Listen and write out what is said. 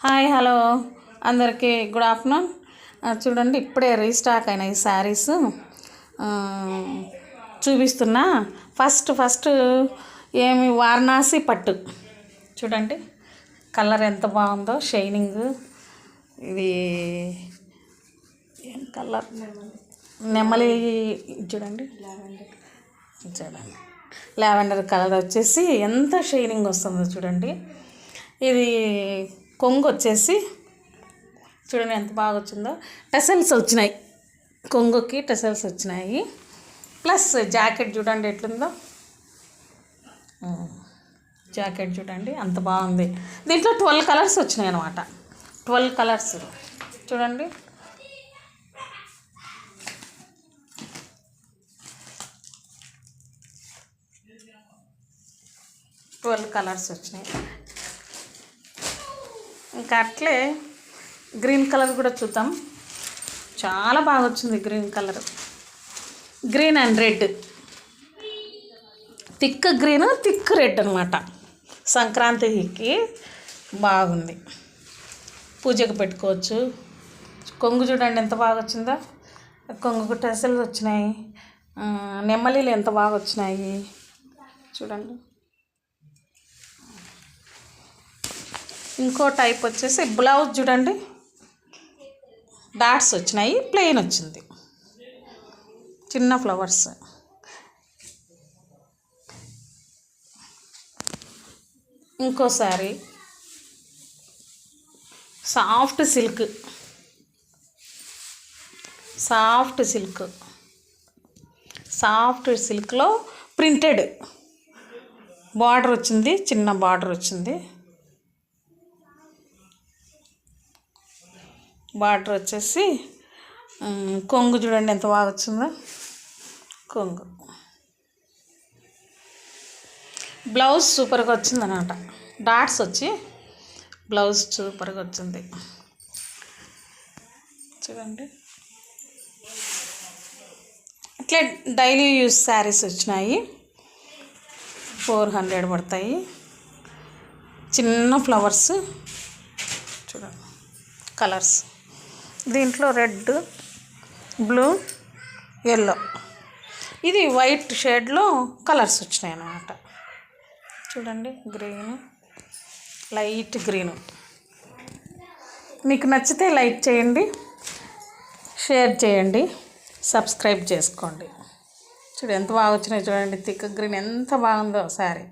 Hi hello అందరికీ good afternoon. చూడండి ఇప్పుడే రీస్టాక్ అయిన ఈ శారీస్ చూపిస్తున్నా. ఫస్ట్ ఏమి వారణాసి పట్టు చూడండి, కలర్ ఎంత బాగుందో, షైనింగ్. ఇది ఏం కలర్, నెమలి చూడండి, లావెండర్ కలర్ వచ్చేసి ఎంత షైనింగ్ వస్తుందో చూడండి. ఇది కొంగు వచ్చేసి చూడండి ఎంత బాగా వచ్చిందో, టెసల్స్ వచ్చినాయి, కొంగుకి టెసల్స్ వచ్చినాయి. ప్లస్ జాకెట్ చూడండి ఎట్లుందో, జాకెట్ చూడండి అంత బాగుంది. దీంట్లో 12 కలర్స్ వచ్చినాయి అన్నమాట. 12 కలర్స్ చూడండి. కలర్స్ వచ్చినాయి. ఇంకా అట్లే గ్రీన్ కలర్ కూడా చూద్దాం. చాలా బాగా వచ్చింది green colour, green and red, thick green thick red అనమాట. సంక్రాంతికి బాగుంది, పూజకు పెట్టుకోవచ్చు. కొంగు చూడండి ఎంత బాగా వచ్చిందో, కొంగుకు టెసల్స్ వచ్చినాయి, నెమ్మలీలు ఎంత బాగా వచ్చినాయి చూడండి. ఇంకో టైప్ వచ్చేసి బ్లౌజ్ చూడండి, డాట్స్ వచ్చినాయి, ప్లెయిన్ వచ్చింది, చిన్న ఫ్లవర్స్. ఇంకోసారి సాఫ్ట్ సిల్క్లో ప్రింటెడ్ బార్డర్ వచ్చింది, చిన్న బార్డర్ వచ్చింది. బార్డర్ వచ్చేసి కొంగు చూడండి ఎంత బాగా వచ్చిందో, కొంగు. బ్లౌజ్ సూపర్గా వచ్చింది అన్నమాట, డాట్స్ వచ్చి బ్లౌజ్ సూపర్గా వచ్చింది చూడండి. అట్లే డైలీ యూస్ శారీస్ వచ్చినాయి, 400 పడతాయి. చిన్న ఫ్లవర్స్ చూడండి, కలర్స్. దీంట్లో రెడ్, బ్లూ, ఎల్లో, ఇది వైట్ షేడ్లో కలర్స్ వచ్చినాయి అన్నమాట చూడండి. Green, light green. మీకు నచ్చితే లైక్ చేయండి, షేర్ చేయండి, సబ్స్క్రైబ్ చేసుకోండి. చూడండి ఎంత బాగా వచ్చినాయి చూడండి, థిక్ గ్రీన్ ఎంత బాగుందో శారీ.